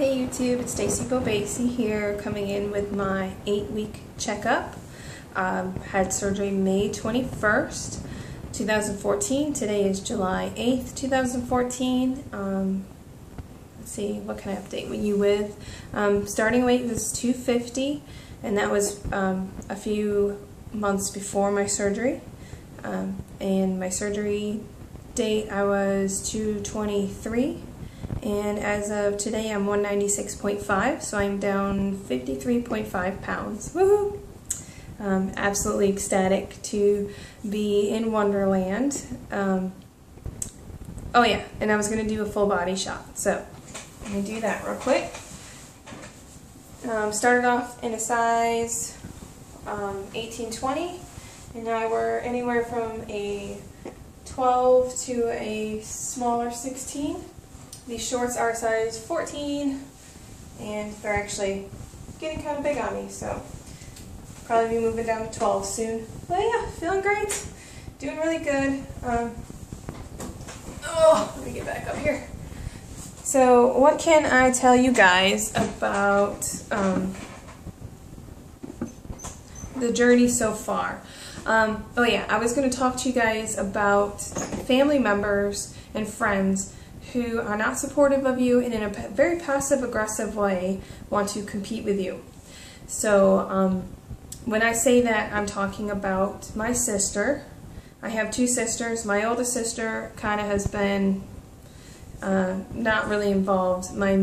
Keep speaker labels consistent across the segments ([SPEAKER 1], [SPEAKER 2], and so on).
[SPEAKER 1] Hey YouTube, it's Stacy Bobasi here, coming in with my 8-week checkup. Had surgery May 21st, 2014. Today is July 8th, 2014. Let's see, what can I update you with? Starting weight was 250, and that was a few months before my surgery. And my surgery date, I was 223. And as of today, I'm 196.5, so I'm down 53.5 pounds. Woohoo! Absolutely ecstatic to be in Wonderland. Oh yeah, and I was going to do a full body shot, so let me do that real quick. Started off in a size 18-20, and now we're anywhere from a 12 to a smaller 16. These shorts are size 14, and they're actually getting kind of big on me, so probably be moving down to 12 soon. But yeah, feeling great, doing really good. Let me get back up here. So what can I tell you guys about the journey so far? Oh yeah, I was going to talk to you guys about family members and friends who are not supportive of you and in a very passive-aggressive way want to compete with you. So when I say that, I'm talking about my sister. I have two sisters. My oldest sister kind of has been not really involved. My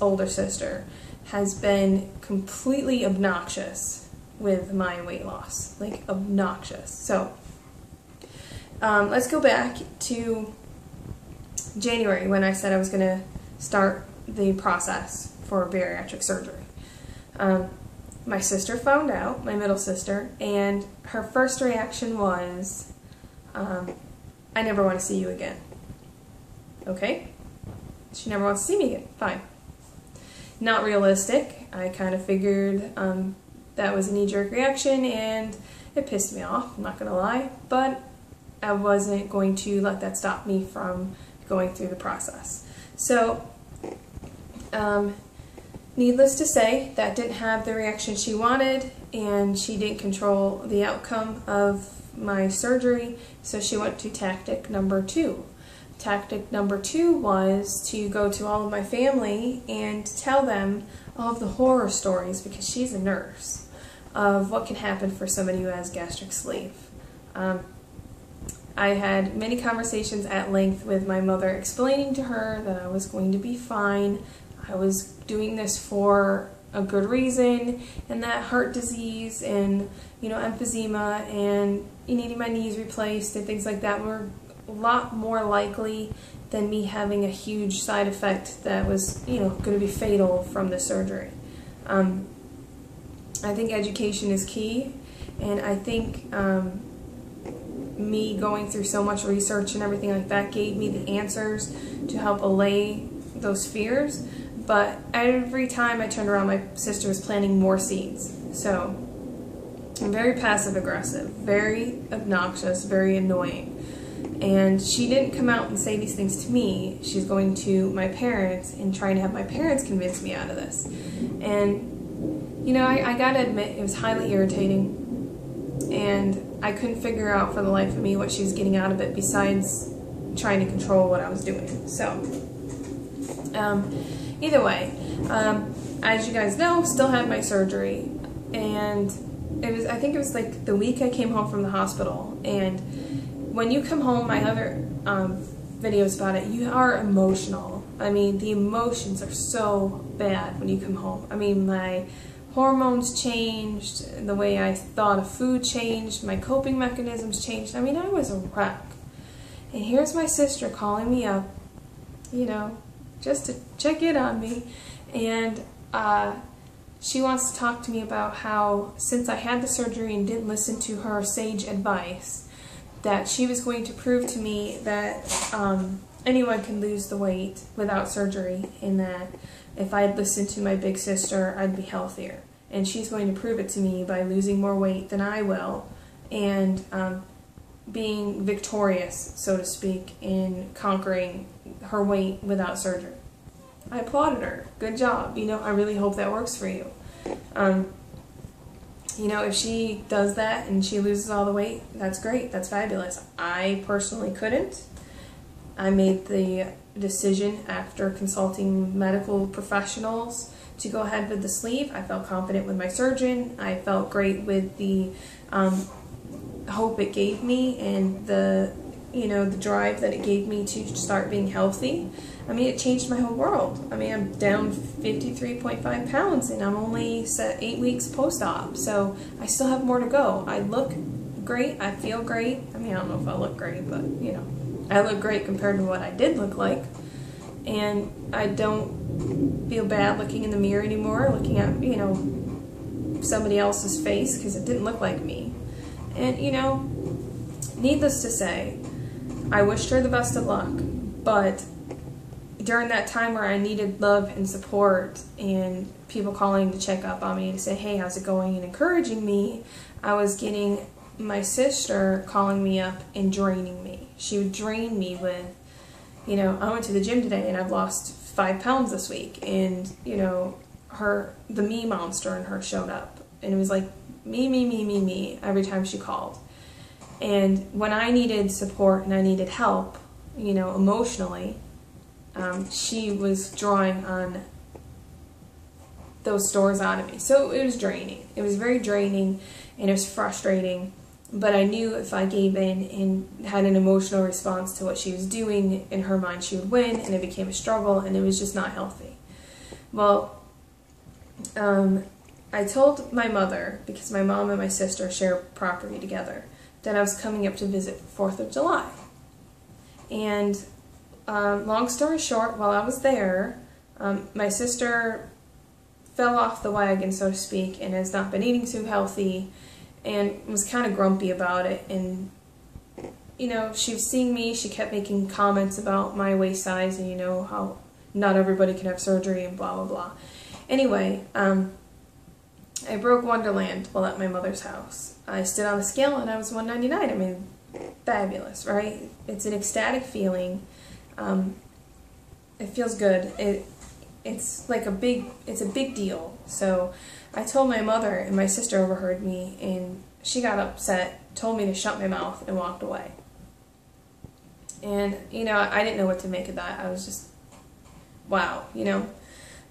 [SPEAKER 1] older sister has been completely obnoxious with my weight loss, like obnoxious. So let's go back to January when I said I was going to start the process for bariatric surgery. My sister found out, my middle sister, and her first reaction was, I never want to see you again. Okay? She never wants to see me again. Fine. Not realistic. I kind of figured that was a knee-jerk reaction, and it pissed me off, I'm not going to lie, but I wasn't going to let that stop me from going through the process. So, needless to say, that didn't have the reaction she wanted, and she didn't control the outcome of my surgery, so she went to tactic number 2. Tactic number 2 was to go to all of my family and tell them all of the horror stories, because she's a nurse, of what can happen for somebody who has gastric sleeve. I had many conversations at length with my mother, explaining to her that I was going to be fine. I was doing this for a good reason, and that heart disease and, emphysema and needing my knees replaced and things like that were a lot more likely than me having a huge side effect that was, going to be fatal from the surgery. I think education is key, and I think me going through so much research and everything like that gave me the answers to help allay those fears. But every time I turned around, my sister was planting more seeds. So I'm very passive aggressive, very obnoxious, very annoying. And she didn't come out and say these things to me. She's going to my parents and trying to have my parents convince me out of this. And I gotta admit, it was highly irritating. And I couldn't figure out for the life of me what she was getting out of it besides trying to control what I was doing. So, either way, as you guys know, still had my surgery, and I think it was like the week I came home from the hospital. And when you come home, my other videos about it, you are emotional. I mean, the emotions are so bad when you come home. I mean, my hormones changed, the way I thought of food changed, my coping mechanisms changed. I mean, I was a wreck. And here's my sister calling me up, just to check in on me. And she wants to talk to me about how, since I had the surgery and didn't listen to her sage advice, that she was going to prove to me that anyone can lose the weight without surgery, and that if I had listened to my big sister, I'd be healthier. And she's going to prove it to me by losing more weight than I will, and being victorious, so to speak, in conquering her weight without surgery. I applauded her. Good job. You know, I really hope that works for you. You know, if she does that and she loses all the weight, that's great. That's fabulous. I personally couldn't. I made the decision after consulting medical professionals to go ahead with the sleeve. I felt confident with my surgeon. I felt great with the hope it gave me and the, you know, the drive that it gave me to start being healthy. I mean, it changed my whole world. I mean, I'm down 53.5 pounds and I'm only 8 weeks post-op, so I still have more to go. I look great. I feel great. I mean, I don't know if I look great, but, you know, I look great compared to what I did look like. And I don't feel bad looking in the mirror anymore, looking at, you know, somebody else's face, because it didn't look like me. And, you know, needless to say, I wished her the best of luck, but during that time where I needed love and support and people calling to check up on me to say, hey, how's it going, and encouraging me, I was getting my sister calling me up and draining me. She would drain me with, you know, I went to the gym today and I've lost 5 pounds this week, and, you know, the me monster in her showed up, and it was like me every time she called. And when I needed support and I needed help, you know, emotionally, she was drawing on those stores out of me. So it was draining. It was very draining and it was frustrating, but I knew if I gave in and had an emotional response to what she was doing, in her mind she would win, and it became a struggle, and it was just not healthy. Well, I told my mother, because my mom and my sister share property together, that I was coming up to visit for 4th of July. And long story short, while I was there, my sister fell off the wagon, so to speak, and has not been eating too healthy, and was kind of grumpy about it. And, you know, she was seeing me, she kept making comments about my waist size, and, you know, how not everybody can have surgery, and blah, blah, blah. Anyway, I broke Wonderland while at my mother's house. I stood on the scale and I was 199. I mean, fabulous, right? It's an ecstatic feeling. It feels good. It's like a big deal. So I told my mother, and my sister overheard me, and she got upset, told me to shut my mouth, and walked away. And, you know, I didn't know what to make of that. I was just, wow, you know.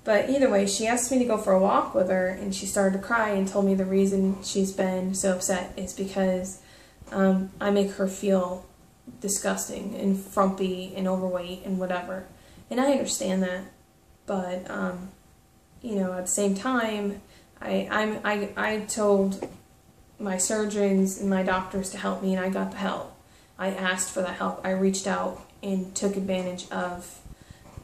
[SPEAKER 1] But either way, she asked me to go for a walk with her, and she started to cry and told me the reason she's been so upset is because I make her feel disgusting and frumpy and overweight and whatever. And I understand that, but you know, at the same time, I told my surgeons and my doctors to help me, and I got the help. I asked for that help. I reached out and took advantage of,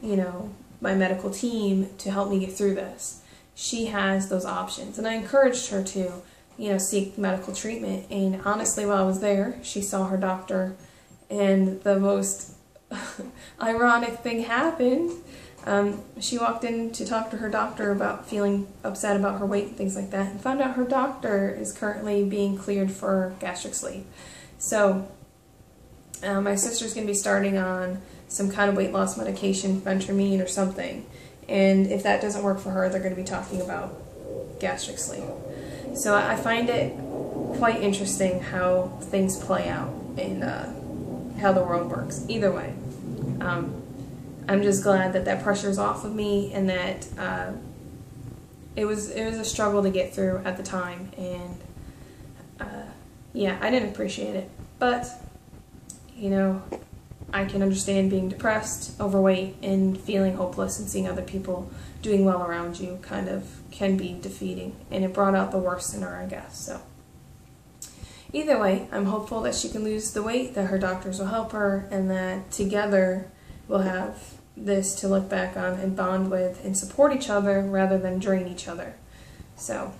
[SPEAKER 1] you know, my medical team to help me get through this. She has those options, and I encouraged her to, you know, seek medical treatment. And honestly, while I was there, she saw her doctor, and the most ironic thing happened. She walked in to talk to her doctor about feeling upset about her weight and things like that, and found out her doctor is currently being cleared for gastric sleeve. So my sister's going to be starting on some kind of weight loss medication, Phentermine or something, and if that doesn't work for her, they're going to be talking about gastric sleeve. So I find it quite interesting how things play out and how the world works. Either way, I'm just glad that that pressure's off of me, and that it was a struggle to get through at the time, and yeah, I didn't appreciate it, but you know, I can understand being depressed, overweight, and feeling hopeless, and seeing other people doing well around you kind of can be defeating, and it brought out the worst in her, I guess. So either way, I'm hopeful that she can lose the weight, that her doctors will help her, and that together we'll have this to look back on and bond with and support each other rather than drain each other. So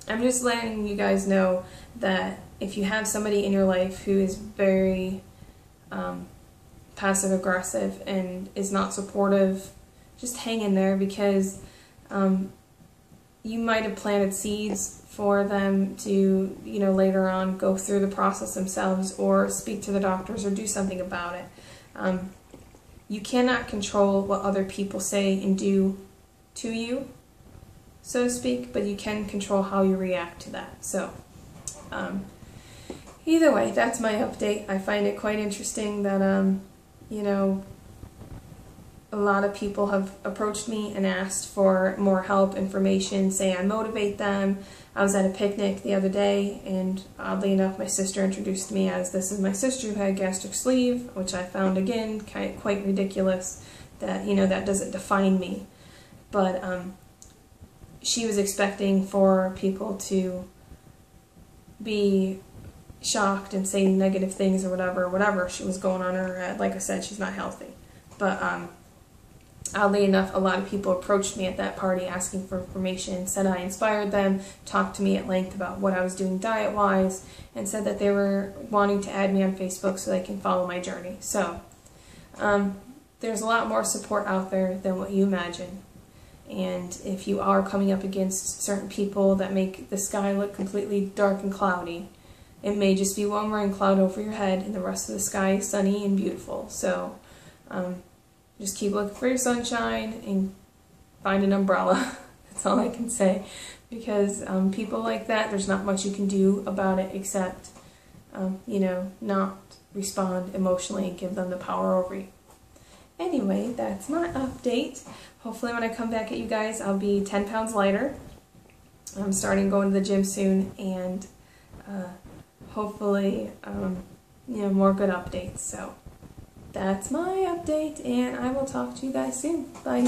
[SPEAKER 1] I'm just letting you guys know that if you have somebody in your life who is very passive-aggressive and is not supportive, just hang in there, because you might have planted seeds for them to, you know, later on go through the process themselves, or speak to the doctors, or do something about it. you cannot control what other people say and do to you, so to speak, but you can control how you react to that. So, either way, that's my update. I find it quite interesting that, you know, a lot of people have approached me and asked for more help, information, say I motivate them. I was at a picnic the other day, and oddly enough, my sister introduced me as this is my sister who had gastric sleeve, which I found, again, quite ridiculous that, you know, that doesn't define me. But she was expecting for people to be shocked and say negative things or whatever she was going on her. Like I said, she's not healthy. But oddly enough, a lot of people approached me at that party asking for information, said I inspired them, talked to me at length about what I was doing diet-wise, and said that they were wanting to add me on Facebook so they can follow my journey. So, there's a lot more support out there than what you imagine. And if you are coming up against certain people that make the sky look completely dark and cloudy, it may just be one rain cloud over your head and the rest of the sky is sunny and beautiful. So, just keep looking for your sunshine and find an umbrella. That's all I can say. Because people like that, there's not much you can do about it except, you know, not respond emotionally and give them the power over you. Anyway, that's my update. Hopefully when I come back at you guys, I'll be 10 pounds lighter. I'm starting going to the gym soon, and hopefully, you know, more good updates. So that's my update, and I will talk to you guys soon. Bye.